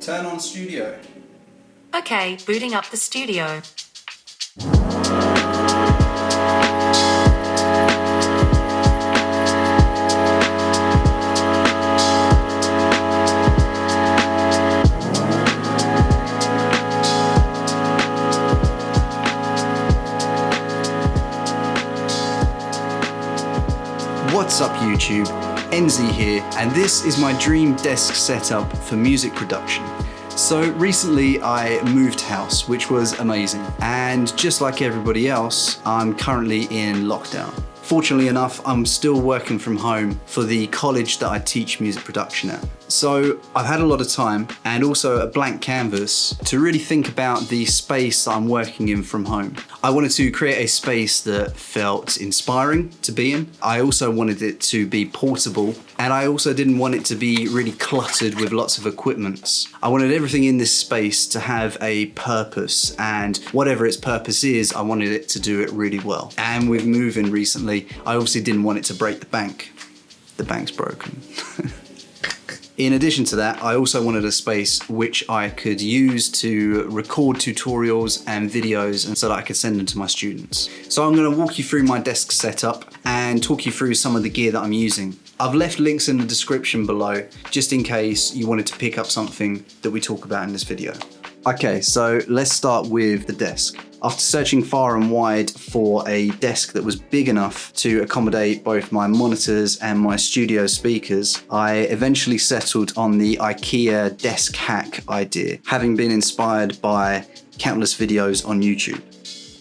Turn on studio. Okay, booting up the studio. What's up YouTube, enzea here, and this is my dream desk setup for music production. So recently I moved house, which was amazing, and just like everybody else, I'm currently in lockdown. Fortunately enough, I'm still working from home for the college that I teach music production at. So I've had a lot of time and also a blank canvas to really think about the space that I'm working in from home. I wanted to create a space that felt inspiring to be in. I also wanted it to be portable, and I also didn't want it to be really cluttered with lots of equipments. I wanted everything in this space to have a purpose, and whatever its purpose is, I wanted it to do it really well. And with moving recently, I obviously didn't want it to break the bank. The bank's broken. In addition to that, I also wanted a space which I could use to record tutorials and videos, and so that I could send them to my students. So I'm going to walk you through my desk setup and talk you through some of the gear that I'm using. I've left links in the description below, just in case you wanted to pick up something that we talk about in this video. Okay, so let's start with the desk. After searching far and wide for a desk that was big enough to accommodate both my monitors and my studio speakers, I eventually settled on the Ikea desk hack idea, having been inspired by countless videos on YouTube.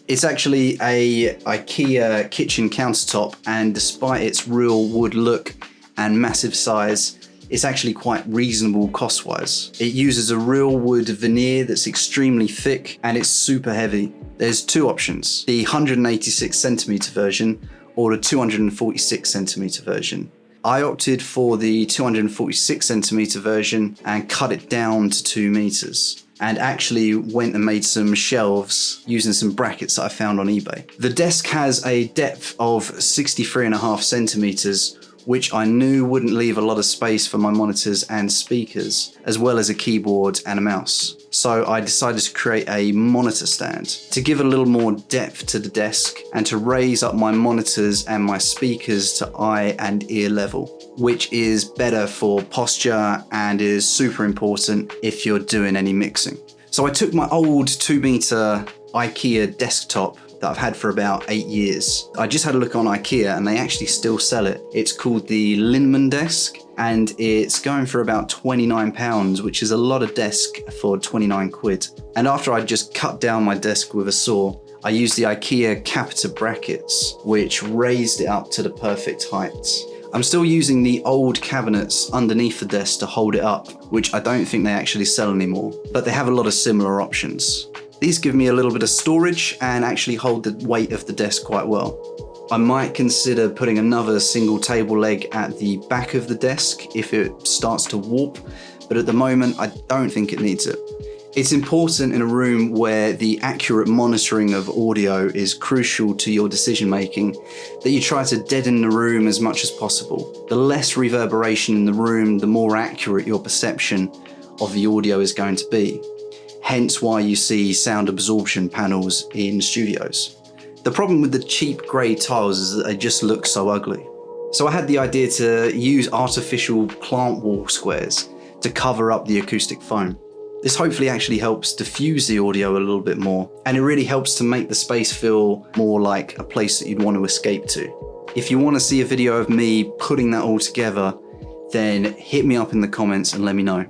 It's actually a Ikea kitchen countertop, and despite its real wood look and massive size, it's actually quite reasonable cost-wise. It uses a real wood veneer that's extremely thick and it's super heavy. There's two options, the 186 centimeter version or the 246 centimeter version. I opted for the 246 centimeter version and cut it down to 2 meters. And actually went and made some shelves using some brackets that I found on eBay. The desk has a depth of 63.5 centimeters, which I knew wouldn't leave a lot of space for my monitors and speakers, as well as a keyboard and a mouse. So I decided to create a monitor stand to give a little more depth to the desk and to raise up my monitors and my speakers to eye and ear level, which is better for posture and is super important if you're doing any mixing. So I took my old 2 meter Ikea desktop that I've had for about 8 years. I just had a look on Ikea and they actually still sell it. It's called the Linneman desk and it's going for about £29, which is a lot of desk for 29 quid. And after I just cut down my desk with a saw, I used the Ikea capita brackets, which raised it up to the perfect height. I'm still using the old cabinets underneath the desk to hold it up, which I don't think they actually sell anymore, but they have a lot of similar options. These give me a little bit of storage and actually hold the weight of the desk quite well. I might consider putting another single table leg at the back of the desk if it starts to warp, but at the moment I don't think it needs it. It's important in a room where the accurate monitoring of audio is crucial to your decision making that you try to deaden the room as much as possible. The less reverberation in the room, the more accurate your perception of the audio is going to be. Hence why you see sound absorption panels in studios. The problem with the cheap grey tiles is that they just look so ugly. So I had the idea to use artificial plant wall squares to cover up the acoustic foam. This hopefully actually helps diffuse the audio a little bit more, and it really helps to make the space feel more like a place that you'd want to escape to. If you want to see a video of me putting that all together, then hit me up in the comments and let me know.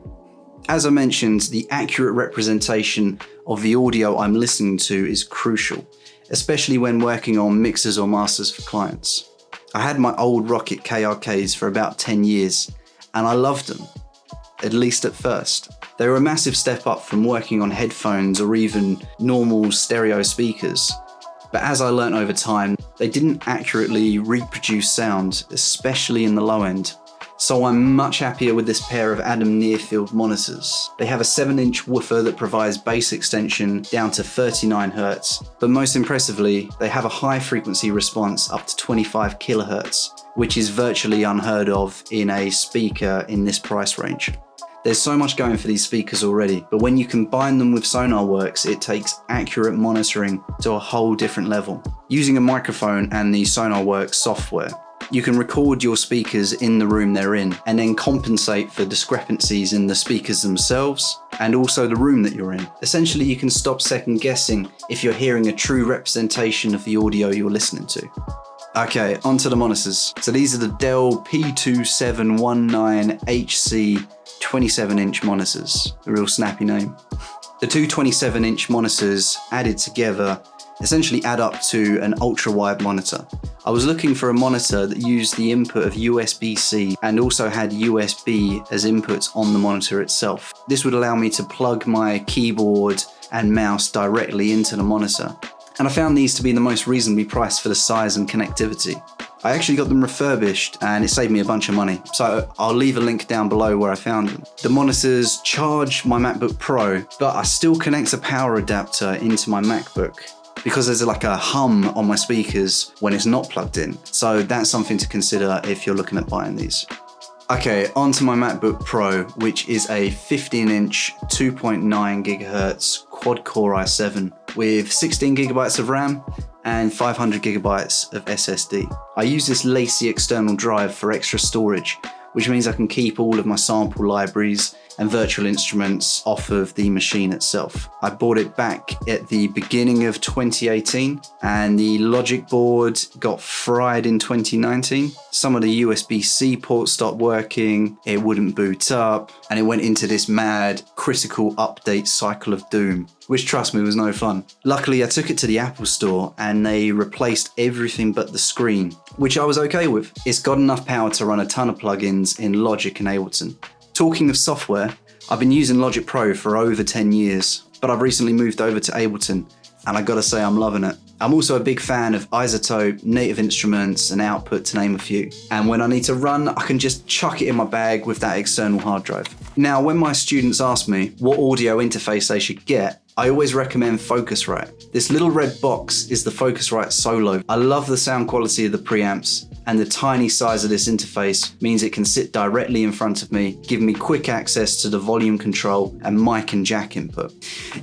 As I mentioned, the accurate representation of the audio I'm listening to is crucial, especially when working on mixers or masters for clients. I had my old Rocket KRKs for about 10 years, and I loved them, at least at first. They were a massive step up from working on headphones or even normal stereo speakers. But as I learnt over time, they didn't accurately reproduce sound, especially in the low end. So I'm much happier with this pair of Adam Nearfield monitors. They have a 7-inch woofer that provides bass extension down to 39 Hz, but most impressively, they have a high frequency response up to 25 kHz, which is virtually unheard of in a speaker in this price range. There's so much going for these speakers already, but when you combine them with SonarWorks, it takes accurate monitoring to a whole different level. Using a microphone and the SonarWorks software, you can record your speakers in the room they're in and then compensate for discrepancies in the speakers themselves and also the room that you're in. Essentially, you can stop second guessing if you're hearing a true representation of the audio you're listening to. Okay, onto the monitors. So these are the Dell P2719HC 27-inch monitors, a real snappy name. The two 27-inch monitors added together essentially add up to an ultra-wide monitor. I was looking for a monitor that used the input of USB-C and also had USB as inputs on the monitor itself. This would allow me to plug my keyboard and mouse directly into the monitor. And I found these to be the most reasonably priced for the size and connectivity. I actually got them refurbished and it saved me a bunch of money. So I'll leave a link down below where I found them. The monitors charge my MacBook Pro, but I still connect a power adapter into my MacBook because there's like a hum on my speakers when it's not plugged in. So that's something to consider if you're looking at buying these. Okay, onto my MacBook Pro, which is a 15-inch 2.9 gigahertz quad-core i7 with 16 gigabytes of RAM and 500 gigabytes of SSD. I use this lacy external drive for extra storage, which means I can keep all of my sample libraries and virtual instruments off of the machine itself. I bought it back at the beginning of 2018 and the logic board got fried in 2019. Some of the USB-C ports stopped working, it wouldn't boot up, and it went into this mad critical update cycle of doom, which trust me was no fun. Luckily I took it to the Apple store and they replaced everything but the screen, which I was okay with. It's got enough power to run a ton of plugins in Logic and Ableton. Talking of software, I've been using Logic Pro for over 10 years, but I've recently moved over to Ableton, and I gotta say I'm loving it. I'm also a big fan of Isotope, Native Instruments, and Output, to name a few. And when I need to run, I can just chuck it in my bag with that external hard drive. Now, when my students ask me what audio interface they should get, I always recommend Focusrite. This little red box is the Focusrite Solo. I love the sound quality of the preamps, and the tiny size of this interface means it can sit directly in front of me, giving me quick access to the volume control and mic and jack input.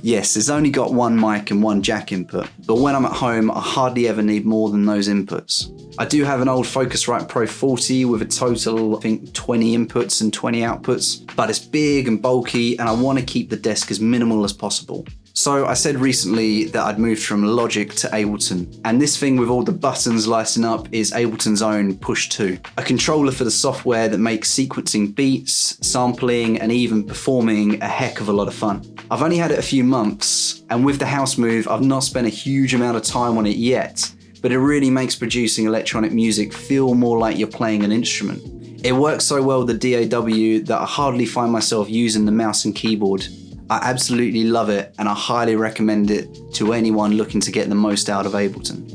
Yes, it's only got one mic and one jack input, but when I'm at home, I hardly ever need more than those inputs. I do have an old Focusrite Pro 40 with a total, I think, 20 inputs and 20 outputs, but it's big and bulky and I want to keep the desk as minimal as possible. So I said recently that I'd moved from Logic to Ableton, and this thing with all the buttons lighting up is Ableton's own Push 2, a controller for the software that makes sequencing beats, sampling, and even performing a heck of a lot of fun. I've only had it a few months, and with the house move, I've not spent a huge amount of time on it yet, but it really makes producing electronic music feel more like you're playing an instrument. It works so well with the DAW that I hardly find myself using the mouse and keyboard. I absolutely love it and I highly recommend it to anyone looking to get the most out of Ableton.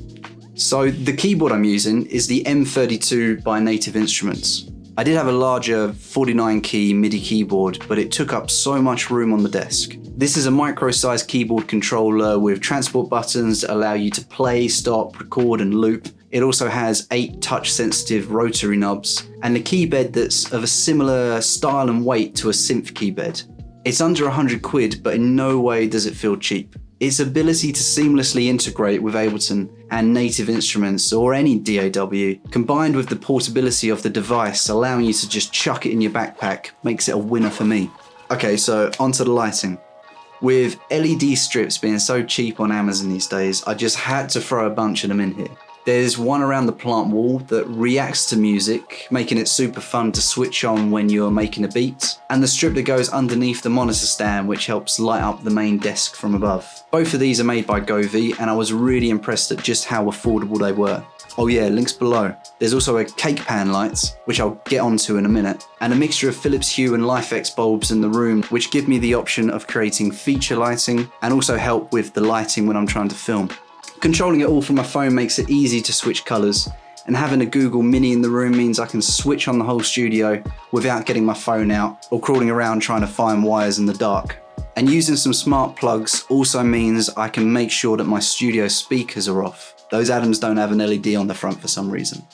So the keyboard I'm using is the M32 by Native Instruments. I did have a larger 49 key MIDI keyboard, but it took up so much room on the desk. This is a micro-sized keyboard controller with transport buttons that allow you to play, stop, record and loop. It also has 8 touch-sensitive rotary knobs and a keybed that's of a similar style and weight to a synth keybed. It's under 100 quid, but in no way does it feel cheap. Its ability to seamlessly integrate with Ableton and Native Instruments or any DAW, combined with the portability of the device allowing you to just chuck it in your backpack, makes it a winner for me. Okay, so onto the lighting. With LED strips being so cheap on Amazon these days, I just had to throw a bunch of them in here. There's one around the plant wall that reacts to music, making it super fun to switch on when you're making a beat, and the strip that goes underneath the monitor stand, which helps light up the main desk from above. Both of these are made by Govee, and I was really impressed at just how affordable they were. Oh yeah, links below. There's also a cake pan light, which I'll get onto in a minute, and a mixture of Philips Hue and LifeX bulbs in the room, which give me the option of creating feature lighting and also help with the lighting when I'm trying to film. Controlling it all from my phone makes it easy to switch colours, and having a Google Mini in the room means I can switch on the whole studio without getting my phone out or crawling around trying to find wires in the dark. And using some smart plugs also means I can make sure that my studio speakers are off. Those Adams don't have an LED on the front for some reason.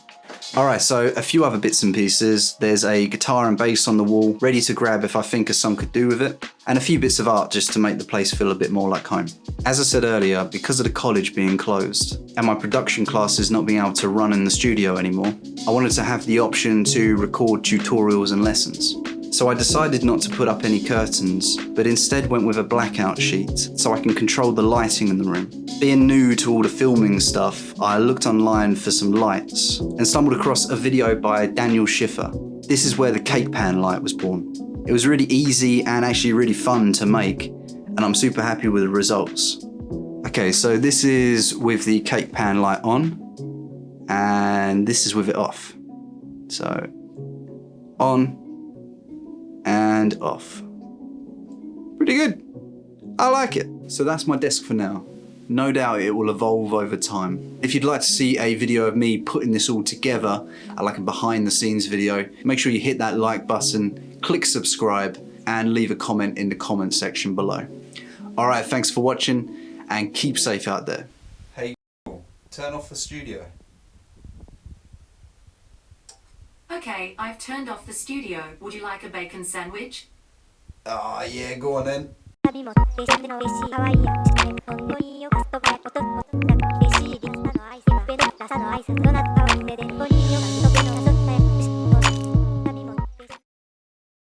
Alright, so a few other bits and pieces. There's a guitar and bass on the wall, ready to grab if I think of some could do with it, and a few bits of art just to make the place feel a bit more like home. As I said earlier, because of the college being closed, and my production classes not being able to run in the studio anymore, I wanted to have the option to record tutorials and lessons. So I decided not to put up any curtains, but instead went with a blackout sheet so I can control the lighting in the room. Being new to all the filming stuff, I looked online for some lights and stumbled across a video by Daniel Schiffer. This is where the cake pan light was born. It was really easy and actually really fun to make, and I'm super happy with the results. Okay, so this is with the cake pan light on, and this is with it off. So, on and off. Pretty good. I like it. So that's my desk for now. No doubt it will evolve over time. If you'd like to see a video of me putting this all together, like a behind the scenes video, make sure you hit that like button, click subscribe, and leave a comment in the comment section below. All right, thanks for watching and keep safe out there. Hey, turn off the studio. Okay, I've turned off the studio. Would you like a bacon sandwich? Ah, yeah, go on then. 旅も嬉しいの嬉しい可愛いよ。ほんのいいよガストバイポトッポトッ嬉しいできたの愛せばベルダサの挨拶となって